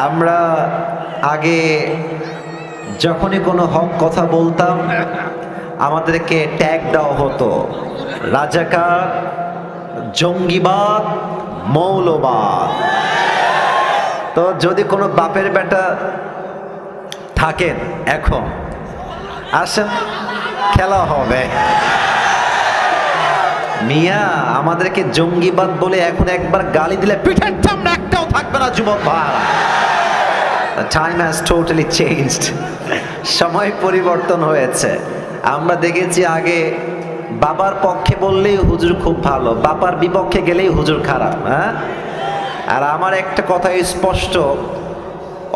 আমরা আগে যখনই কোনো হক কথা বলতাম আমাদেরকে ট্যাগ দেওয়া হতো রাজাকার, জঙ্গিবাদ, মৌলবাদ। তো যদি কোনো বাপের বেটা থাকেন এখন আসেন খেলা হবে। মিয়া আমাদেরকে জঙ্গিবাদ বলে এখন একবার গালি দিলে পিঠের চামড়া একটাও থাকবে না যুবক ভাই। The time has totally changed. সময় পরিবর্তন হয়েছে। আমরা দেখেছি আগে বাবার পক্ষে বললেই হুজুর খুব ভালো, বাবার বিপক্ষে গেলেই হুজুর খারাপ। হ্যাঁ, আর আমার একটা কথা স্পষ্ট,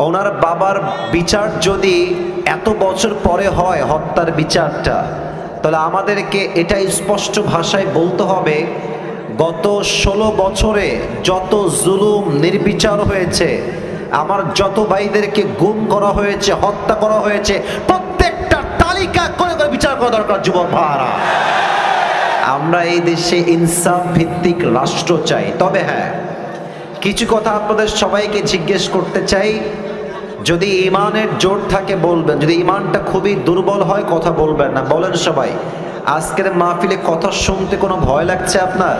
ওনার বাবার বিচার যদি এত বছর পরে হয় হত্যার বিচারটা, তাহলে আমাদেরকে এটা স্পষ্ট ভাষায় বলতে হবে গত 16 বছরে যত জুলুম নির্বিচার হয়েছে, আমার যত ভাইদেরকে গুম করা হয়েছে, হত্যা করা হয়েছে, প্রত্যেকটা তালিকা করে করে বিচার করা দরকার যুবক ভাইরা। আমরা এই দেশে ইনসাফ ভিত্তিক রাষ্ট্র চাই। তবে হ্যাঁ, কিছু কথা আপনাদের সবাইকে জিজ্ঞেস করতে চাই। যদি ইমানের জোর থাকে বলবেন, যদি ইমানটা খুবই দুর্বল হয় কথা বলবেন না। বলেন সবাই, আজকের মাহফিলে কথা শুনতে কোনো ভয় লাগছে আপনার?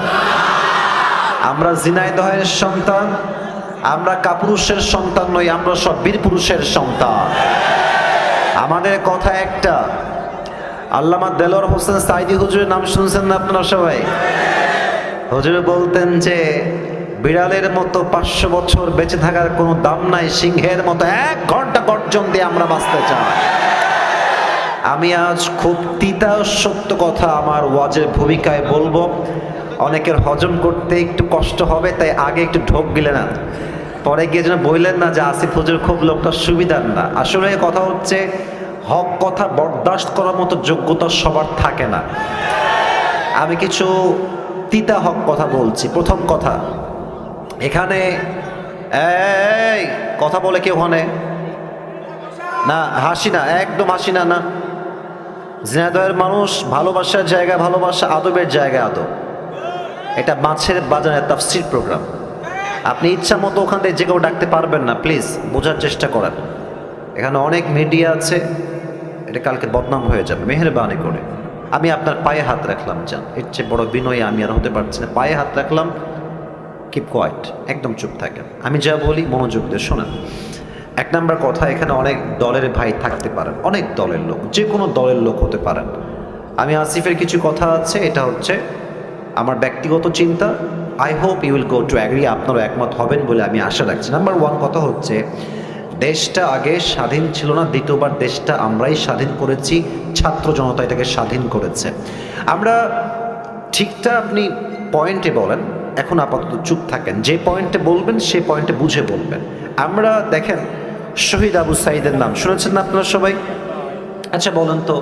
আমরা ঝিনাইদহের সন্তান, আমরা কাপুরুষের সন্তান নই, আমরা সব বীর পুরুষের সন্তান। আমাদের কথা একটা, আল্লামা দেলোয়ার হোসেন সাইদি হুজুরের নাম শুনছেন না আপনারা সবাই? হুজুর বলতেন যে বিড়ালের মতো 500 বছর বেঁচে থাকার কোনো দাম নাই, সিংহের মতো 1 ঘন্টা গর্জন দিয়ে আমরা বাঁচতে চাই। আমি আজ খুব তিতা সত্য কথা আমার ওয়াজের ভূমিকায় বলবো, অনেকের হজম করতে একটু কষ্ট হবে, তাই আগে একটু ঢোক গিলে না, পরে গিয়ে যেন বললেন না যে আসিফ হুজুর খুব লোকটা সুবিধার না। আসলে কথা হচ্ছে হক কথা বরদাস্ত করার মতো যোগ্যতা সবার থাকে না। আমি কিছু তিতা হক কথা বলছি। প্রথম কথা, এখানে এই কথা বলে কেউ ওখানে না, হাসি না, একদম হাসি না। না, ঝিনাইদহের মানুষ ভালোবাসার জায়গায় ভালোবাসা, আদবের জায়গায় আদব। এটা মাছের বাজারের তাফসীর প্রোগ্রাম। আপনি ইচ্ছা মতো ওখান থেকে যে কেউ ডাকতে পারবেন না, প্লিজ বোঝার চেষ্টা করেন। এখানে অনেক মিডিয়া আছে, এটা কালকে বদনাম হয়ে যাবে। মেহেরবানি করে আমি আপনার পায়ে হাত রাখলাম, যান, এর চেয়ে বড় বিনয়ী আমি আর হতে পারছি না। পায়ে হাত রাখলাম, কিপ কোয়াইট, একদম চুপ থাকেন। আমি যা বলি মনোযোগ দিয়ে শোনেন। 1 নাম্বার কথা, এখানে অনেক দলের ভাই থাকতে পারেন, অনেক দলের লোক, যে কোনো দলের লোক হতে পারেন। আমি আসিফের কিছু কথা আছে, এটা হচ্ছে আমার ব্যক্তিগত চিন্তা। I hope you will go to agree, আপনারা একমত হবেন বলে আমি আশা রাখছি। নাম্বার 1 কথা হচ্ছে, দেশটা আগে স্বাধীন ছিল না, দ্বিতীয়বার দেশটা আমরাই স্বাধীন করেছি, ছাত্র জনতা এটাকে স্বাধীন করেছে। আমরা ঠিকটা আপনি পয়েন্টে বলেন, এখন আপাতত চুপ থাকেন, যে পয়েন্টে বলবেন সে পয়েন্টে বুঝে বলবেন। আমরা দেখেন, শহীদ আবু সাইদের নাম শুনেছেন না আপনারা সবাই? আচ্ছা বলেন তো,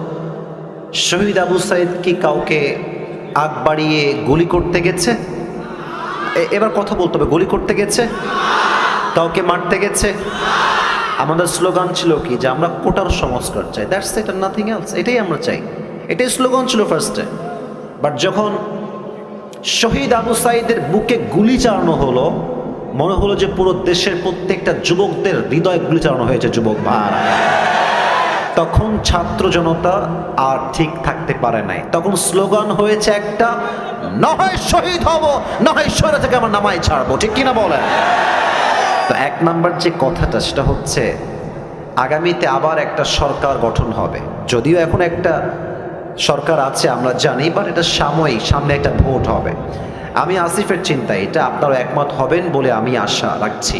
শহীদ আবু সাইদ কি কাউকে আগ বাড়িয়ে গুলি করতে গেছে? এবার কথা বলতে হবে, গুলি করতে গেছে? কাউকে মারতে গেছে? আমাদের স্লোগান ছিল কি, যে আমরা কোটার সংস্কার চাই, that's it and nothing else. এটাই আমরা চাই, এটাই স্লোগান ছিল ফার্স্টে। বাট যখন শহীদ আবু সাইদের বুকে গুলি চালানো হলো, মনে হলো যে পুরো দেশের প্রত্যেকটা যুবকদের হৃদয়ে গুলি চালানো হয়েছে যুবক ভাই। তখন ছাত্র জনতা আর ঠিক থাকতে পারে নাই, তখন স্লোগান হয়েছে একটা, নয় শহীদ হব, নয় শহীদ থেকে আমার নামাই ছাড়বো। ঠিক কিনা বলেন? তো 1 নাম্বার যে কথাটা, সেটা হচ্ছে আগামীতে আবার একটা সরকার গঠন হবে। যদিও এখন একটা সরকার আছে আমরা জানি, বাট এটা সাময়িক, সামনে একটা ভোট হবে। আমি আসিফের চিন্তা এটা, আপনারা একমত হবেন বলে আমি আশা রাখছি।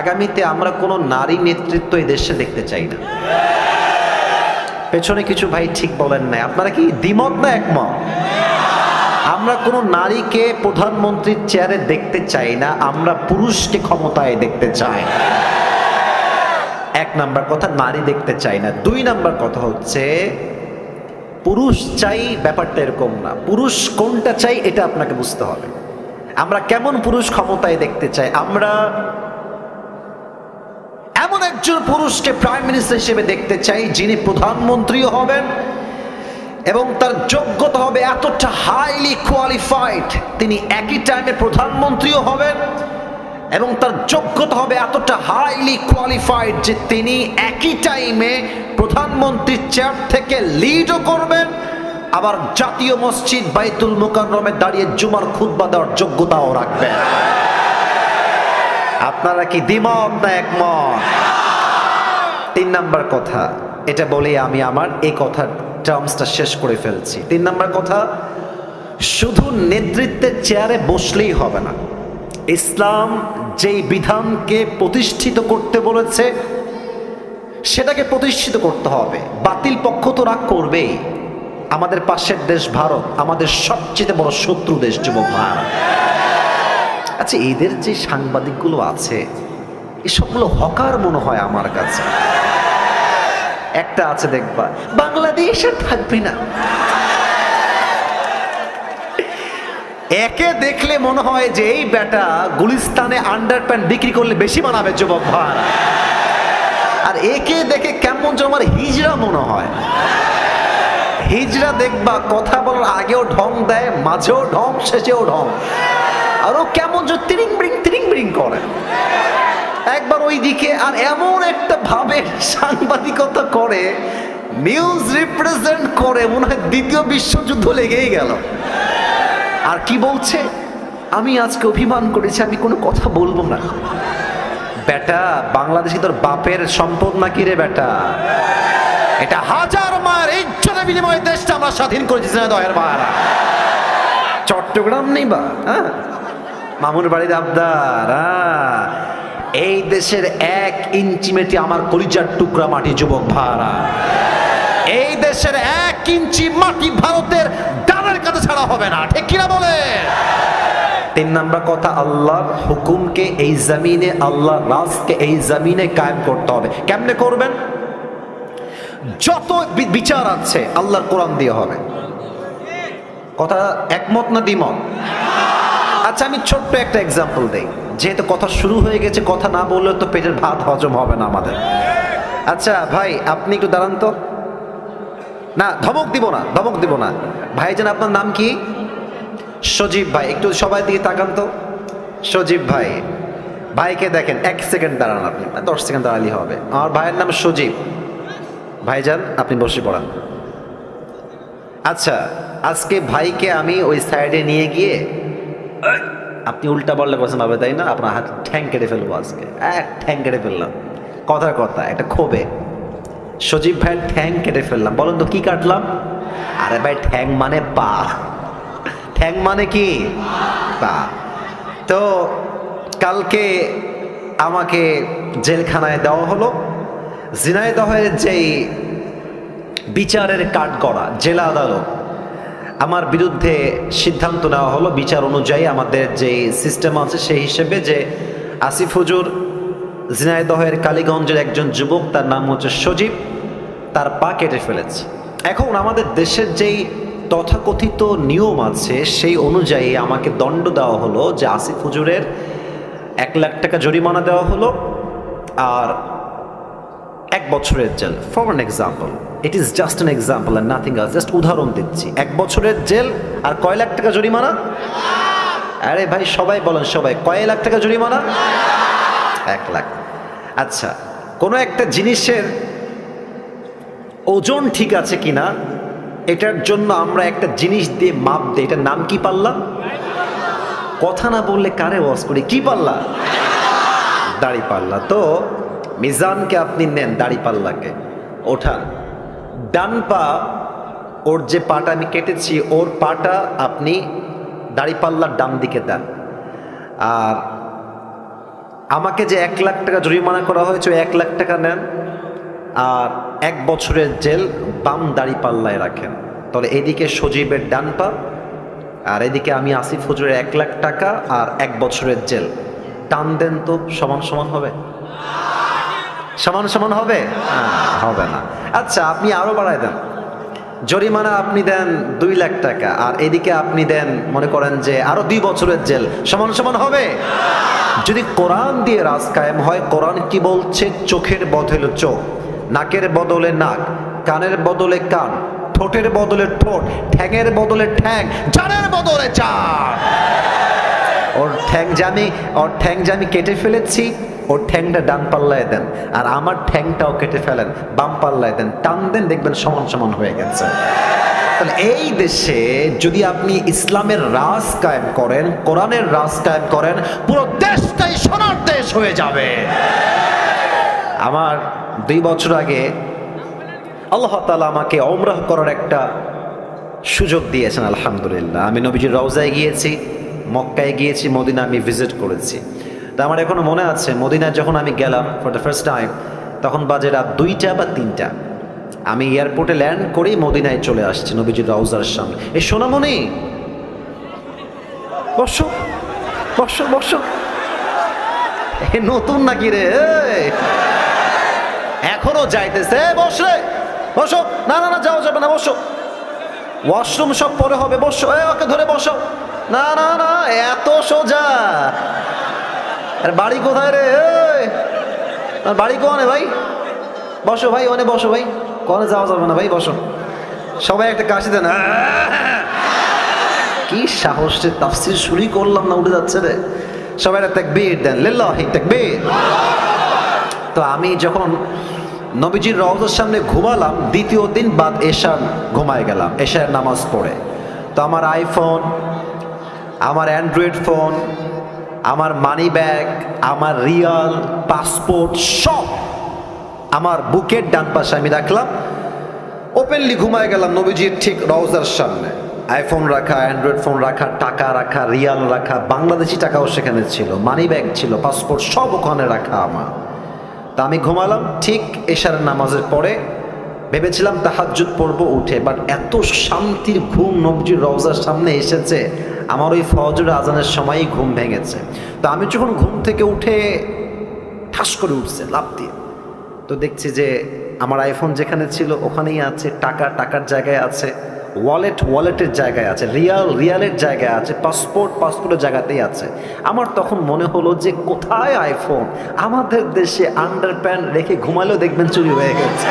আগামীতে আমরা কোনো নারী নেতৃত্ব এই দেশে দেখতে চাই না। পেছনে কিছু ভাই ঠিক বলেন নাই, আপনারা কি দ্বিমত না একমত? আমরা কোনো নারীকে প্রধানমন্ত্রীর চেয়ারে দেখতে চাই না, আমরা পুরুষকে ক্ষমতায় দেখতে চাই। 1 নাম্বার কথা, নারী দেখতে চাই না। 2 নাম্বার কথা হচ্ছে, পুরুষ চাই ব্যাপারটা এরকম না, পুরুষ কোনটা চাই এটা আপনাকে বুঝতে হবে। আমরা কেমন পুরুষ ক্ষমতায় দেখতে চাই? আমরা এমন একজন পুরুষকে প্রাইম মিনিস্টার হিসেবে দেখতে চাই যিনি প্রধানমন্ত্রীও হবেন এবং তার যোগ্যতা হবে এতটা হাইলি কোয়ালিফাইড, তিনি একই টাইমে প্রধানমন্ত্রীও হবেন এবং তার যোগ্যতা হবে এতটা হাইলি কোয়ালিফাইড যে তিনি একই টাইমে প্রধানমন্ত্রীর চেয়ার থেকে লিডও করবেন, আবার জাতীয় মসজিদ বাইতুল মুকাররমে দাঁড়িয়ে জুমার খুতবা দেওয়ার যোগ্যতাও রাখবেন। আপনারা কি দ্বিমত না একমত? 3 নাম্বার কথা, এটা বলে আমি আমার এই কথার টার্মসটা শেষ করে ফেলছি। 3 নাম্বার কথা, শুধু নেতৃত্বের চেয়ারে বসলেই হবে না। ইসলাম যেই বিধানকে প্রতিষ্ঠিত করতে বলেছে সেটাকে প্রতিষ্ঠিত করতে হবে। বাতিল পক্ষ তো রাগ করবেই। আমাদের পাশের দেশ ভারত আমাদের সবচেয়ে বড় শত্রু দেশ, যুবক ভাইরা। আচ্ছা, এদের যে সাংবাদিকগুলো আছে এসবগুলো হকার মনে হয় আমার কাছে। একটা আছে দেখবা, বাংলাদেশ আর থাকবে না। একে দেখলে মনে হয় যে এই বেটা গুলিস্তানে আন্ডারপ্যান্ট বিক্রি করলে বেশি মানাবে, যুবক ভাইরা। আর একে দেখে কেমন যেন আমার হিজড়া মনে হয়। হিজড়া দেখবা কথা বলার আগেও ঢং দেয়, মাঝেও ঢং, শেষেও ঢং। আর ও কেমন যে তিরিং বিরিং করে একবার ওই দিকে, আর এমন একটা ভাবে সাংবাদিকতা করে, নিউজ রিপ্রেজেন্ট করে, মনে হয় দ্বিতীয় বিশ্বযুদ্ধ লেগেই গেল। আর কি বলছে, আমি আজকে অভিমান করেছি, আমি কোনো কথা বলবো না। বেটা, বাংলাদেশি তোর বাপের সম্পদ নাকি রে বেটা? এটা হাজার মায়ের ইজ্জতের বিনিময়ে দেশটা আমরা স্বাধীন করেছি। দয়ের মায়েরা, চট্টগ্রাম নেই বা মামুর বাড়ির আবদার, এই দেশের 1 ইঞ্চি মেটি আমার কলিজার টুকরা মাটি, যুবক ভাইরা। এই দেশের 1 ইঞ্চি মাটি ভারতের ডানের কাছে ছাড়া হবে না, ঠিক কিনা বলে? 3 নাম্বার কথা, আল্লাহর হুকুমকে এই জমিনে, আল্লাহর রাজকে এই জমিনে কায়েম করতে হবে। কেমনে করবেন? যত বিচার আছে আল্লাহর কোরআন দিয়ে হবে। কথা একমত না দ্বিমত? আচ্ছা, আমি ছোট্ট একটা এক্সাম্পল দেই, যেহেতু কথা শুরু হয়ে গেছে, কথা না বললে তো পেটের ভাত হজম হবে না আমাদের। আচ্ছা ভাই, আপনি একটু দাঁড়ান তো। না, ধমক দিব না। ভাইজান, আপনার নাম কি? সজীব ভাই। একটু সবাই দিকে তাকান তো। সজীব ভাই, ভাইকে দেখেন। 1 সেকেন্ড দাঁড়ান আপনি, 10 সেকেন্ড দাঁড়ালেই হবে। আমার ভাইয়ের নাম সজীব। ভাইজান, আপনি বসে পড়ান। আচ্ছা, আজকে ভাইকে আমি ওই সাইডে নিয়ে গিয়ে, আপনি উল্টা বললে কথা ভাবে, তাই না? আপনার হাত ঠ্যাং কেটে ফেলবো আজকে। ঠ্যাং কেটে ফেললাম, কথার কথা, একটা ক্ষোভে সজীব ভাইয়ের ঠ্যাং কেটে ফেললাম। বলেন তো কি কাটলাম? আরে ভাই, ঠ্যাং মানে পা। ঠ্যাং মানে কি? পা। তো কালকে আমাকে জেলখানায় দেওয়া হলো। ঝিনাইদহের যেই বিচারের কাঠগড়া জেলা আদালত, আমার বিরুদ্ধে সিদ্ধান্ত নেওয়া হলো বিচার অনুযায়ী, আমাদের যে সিস্টেম আছে সেই হিসেবে, যে আসিফ হুজুর ঝিনাইদহের কালীগঞ্জের একজন যুবক, তার নাম হচ্ছে সজীব, তার পা কেটে ফেলেছে। এখন আমাদের দেশের যেই তথাকথিত নিয়ম আছে সেই অনুযায়ী আমাকে দণ্ড দেওয়া হলো, যে আসিফ হুজুরের 1 লাখ টাকা জরিমানা দেওয়া হলো, আর 1 বছরের জেল। For an example, it is just an example and nothing else, just উদাহরণ দিচ্ছি। 1 বছরের জেল আর কয় লাখ টাকা জরিমানা? আরে ভাই, সবাই বলেন, সবাই, কয় লাখ টাকা জরিমানা? 1 লাখ। আচ্ছা, কোনো একটা জিনিসের ওজন ঠিক আছে কিনা এটার জন্য আমরা একটা জিনিস দিয়ে মাপ দিই, এটার নাম কি? পাল্লা। কথা না বললে কারে ওয়াজ করি? কি পাল্লা? দাড়ি পাল্লা। তো মিজানকে আপনি নেন, দাড়ি পাল্লাকে ওঠান, ডান পা, ওর যে পাটা আমি কেটেছি ওর পাটা আপনি দাড়ি পাল্লার ডান দিকে দেন। আর আমাকে যে 1 লাখ টাকা জরিমানা করা হয়েছে, 1 লাখ টাকা নেন, আর 1 বছরের জেল বাম দাড়ি পাল্লায় রাখেন। তাহলে এদিকে সজীবের ডান পা, আর এদিকে আমি আসিফ হুজুরের 1 লাখ টাকা আর 1 বছরের জেল। টান দেন তো, সমান সমান হবে? সমান সমান হবে? হবে না। আচ্ছা, আপনি আরো বাড়ায় দেন, জরিমানা আপনি দেন 2 লাখ টাকা, আর এদিকে আপনি দেন মনে করেন যে আরো 2 বছরের জেল। সমান সমান হবে? যদি কোরআন দিয়ে রাজ কায়েম হয়, কোরআন কি বলছে? চোখের বদলে চোখ, নাকের বদলে নাক, কানের বদলে কান, ঠোঁটের বদলে ঠোঁট, ঠ্যাঙের বদলে ঠ্যাং, জানের বদলে জান। ওর ঠ্যাং যে আমি কেটে ফেলেছি, ওর ঠ্যাংটা ডান পাল্লায় দেন, আর আমার ঠ্যাংটাও কেটে ফেলেন, বাম পাল্লায় দেন, টান দেন, দেখবেন সমান সমান হয়ে গেছে। তাহলে এই দেশে যদি আপনি ইসলামের রাজ কায়েম করেন, কোরআনের রাজ কায়েম করেন, পুরো দেশটাই সোনার দেশ হয়ে যাবে। আমার 2 বছর আগে আল্লাহ তাআলা আমাকে উমরাহ করার একটা সুযোগ দিয়েছেন, আলহামদুলিল্লাহ। আমি নবীজির রওজায় গিয়েছি, মক্কায় গিয়েছি, মদিনা আমি ভিজিট করেছি। তা আমার এখনো মনে আছে, মদিনায় যখন আমি গেলাম ফর দ্য ফার্স্ট টাইম, তখন বাজে রাত 2টা বা 3টা। আমি এয়ারপোর্টে ল্যান্ড করেই মদিনায় চলে আসছি, নবীজির রওজার সামনে। এই সোনামণি, বসো বসো বসো। এ নতুন নাকি রে? এখনো যাইতেছে? বস রে, বসো। না না না, যাওয়া যাবে না, বসো। ওয়াশরুম সব পরে হবে, বসো। ওকে ধরে বসো। না না না, এত সোজা? আরে বাড়ি কোথায় রে? বাড়ি কোনে ভাই? বসো ভাই, ওনে বসো ভাই। কোনে যাওয়া যাবে না ভাই, বসো। সবাই একটা কাশি দেন। কি সাহস রে, তাফসীর শুরু করলাম না, উঠে যাচ্ছে রে। সবাই একটা তাকবীর দেন, লিল্লাহি তাকবীর। তো আমি যখন নবীজির রওজার সামনে ঘুমালাম, দ্বিতীয় দিন বাদ এশা ঘুমায় গেলাম, এশার নামাজ পড়ে। তো আমার আইফোন, আমার অ্যান্ড্রয়েড ফোন, আমার মানি ব্যাগ, আমার রিয়াল, পাসপোর্ট সব আমার বুকের ডান পাশে আমি রাখলাম। ওপেনলি ঘুমায় গেলাম নবীজির ঠিক রওজার সামনে। আইফোন রাখা, অ্যান্ড্রয়েড ফোন রাখা, টাকা রাখা, রিয়াল রাখা, বাংলাদেশি টাকাও সেখানে ছিল, মানি ব্যাগ ছিল, পাসপোর্ট সব ওখানে রাখা আমার। তা আমি ঘুমালাম ঠিক এশার নামাজের পরে। ভেবেছিলাম তাহাজ্জুদ পড়বো উঠে, বাট এত শান্তির ঘুম নবীজির রওজার সামনে এসেছে, আমার ওই ফজর আজানের সময়ই ঘুম ভেঙেছে। তো আমি যখন ঘুম থেকে উঠে ঠাস করে উঠছে লাফ দিয়ে, তো দেখছি যে আমার আইফোন যেখানে ছিল ওখানেই আছে, টাকা টাকার জায়গায় আছে, ওয়ালেটের জায়গায় আছে, রিয়ালের জায়গায় আছে, পাসপোর্টের জায়গাতেই আছে। আমার তখন মনে হলো যে কোথায় আইফোন? আমাদের দেশে আন্ডারপ্যান্ট রেখে ঘুমালেও দেখবেন চুরি হয়ে গেছে।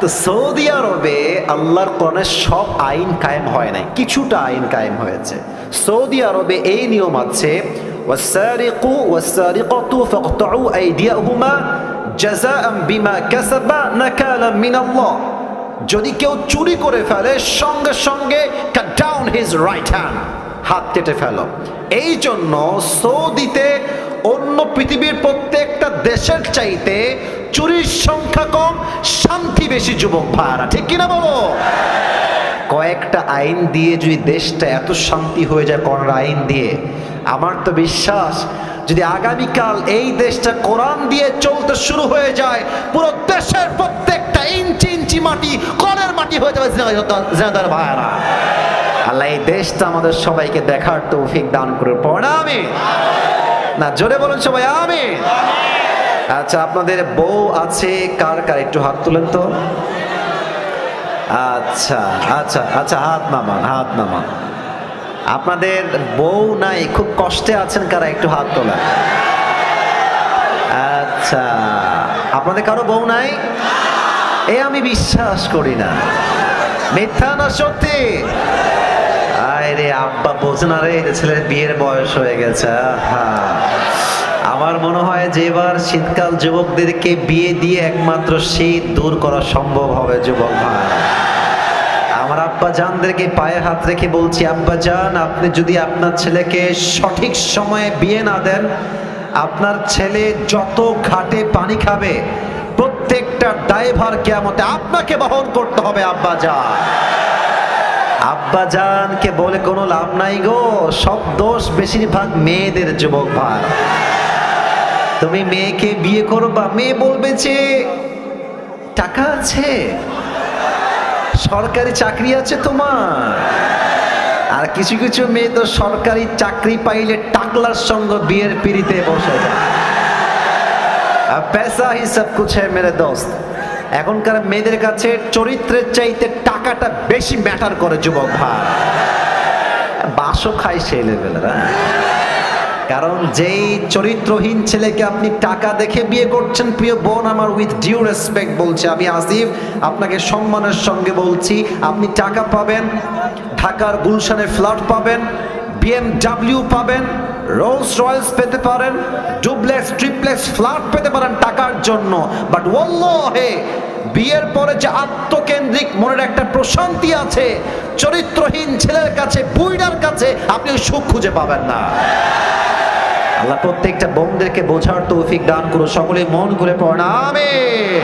তো সৌদি আরবে আল্লাহর কোরআনের সব আইন কায়েম হয় নাই, কিছুটা আইন কায়েম হয়েছে। সৌদি আরবে এই নিয়ম আছে, ওয়াসারিকু ওয়াসারিকাতু ফাকতাউ আইদিয়াহুমা জাযাআন বিমা কাসাবা নাকালাম মিনাল্লাহ। যদি কেউ চুরি করে ফেলে, সঙ্গে সঙ্গে cut down his right hand, হাত কেটে ফেলো। এই জন্য সৌদিতে অন্য পৃথিবীর প্রত্যেকটা দেশের চাইতে চুরির সংখ্যা কম, শান্তি বেশি। যুবক ভাইরা ঠিক কিনা বলো? কয়েকটা আইন দিয়ে যদি দেশটা এত শান্তি হয়ে যায়, কোরআন আইন দিয়ে, আমার তো বিশ্বাস যদি আগামীকাল এই দেশটা কোরআন দিয়ে চলতে শুরু হয়ে যায়, পুরো দেশের প্রত্যেকটা ইঞ্চি ইঞ্চি মাটি কোরআনের মাটি হয়ে যাবে। জিনাদার ভাইরা, আল্লাহ এই দেশটা আমাদের সবাইকে দেখার তৌফিক দান করে পড়া আমি না, জোরে বলুন সবাই আমিন। আচ্ছা, আপনাদের বউ আছে কার কার? একটু হাত তুলেন তো। আচ্ছা আচ্ছা আচ্ছা, হাত নামান। আপনাদের বউ নাই, খুব কষ্টে আছেন কারা? একটু হাত তোলেন। আচ্ছা, আপনাদের কারো বউ নাই? আমি বিশ্বাস করি না, মিথ্যা না সত্যি? আরে আব্বা বোঝে না রে, ছেলের বিয়ের বয়স হয়ে গেছে। আমার মনে হয় যে এবার শীতকাল যুবকদেরকে বিয়ে দিয়ে একমাত্র শীত দূর করা সম্ভব হবে। যুবক ভাই, আমার আব্বা জানদেরকে পায়ে হাত রেখে বলছি, আব্বা জান, আপনি যদি আপনার ছেলেকে সঠিক সময়ে বিয়ে না দেন, আপনার ছেলে যত ঘাটে পানি খাবে প্রত্যেকটা দায়ভার কিয়ামতে আপনাকে বহন করতে হবে। আব্বা জান, আব্বা জানকে বলে কোনো লাভ নাই গো, সব দোষ বেশিরভাগ মেয়েদের। যুবক ভাই, তুমি মেয়েকে বিয়ে করবা, মেয়ে বলবে যে টাকা আছে, সরকারি চাকরি আছে তোমার। আর কিছু কিছু মেয়ে তো সরকারি চাকরি পাইলে টাকলার সঙ্গে বিয়ের পিড়িতে বসে যায়। পয়সা হি সব কুছ হ্যায় মেরে দোস্ত। এখনকার মেয়েদের কাছে চরিত্রের চাইতে টাকাটা বেশি ম্যাটার করে। যুবক ভাই, বাসও খায় সেই লেভেলের। কারণ যেই চরিত্রহীন ছেলেকে আপনি টাকা দেখে বিয়ে করছেন, প্রিয় বোন আমার, উইথ ডিউ রেসপেক্ট বলছি, আমি আসিফ আপনাকে সম্মানের সঙ্গে বলছি, আপনি টাকা পাবেন, ঢাকার গুলশানে ফ্ল্যাট পাবেন, BMW পাবেন, রোলস রয়েলস পেতে পারেন, ডুপ্লেক্স ট্রিপ্লেক্স ফ্ল্যাট পেতে পারেন টাকার জন্য, বাট ওয়াল্লাহি বিয়ের পরে যে আত্মকেন্দ্রিক মনের একটা প্রশান্তি আছে, চরিত্রহীন ছেলের কাছে, বুইড়ার কাছে আপনি ওই সুখ খুঁজে পাবেন না। আল্লাহ প্রত্যেকটা বোনদেরকে বোঝার তৌফিক দান করুন, সকলে মন করে পড়েন আমিন।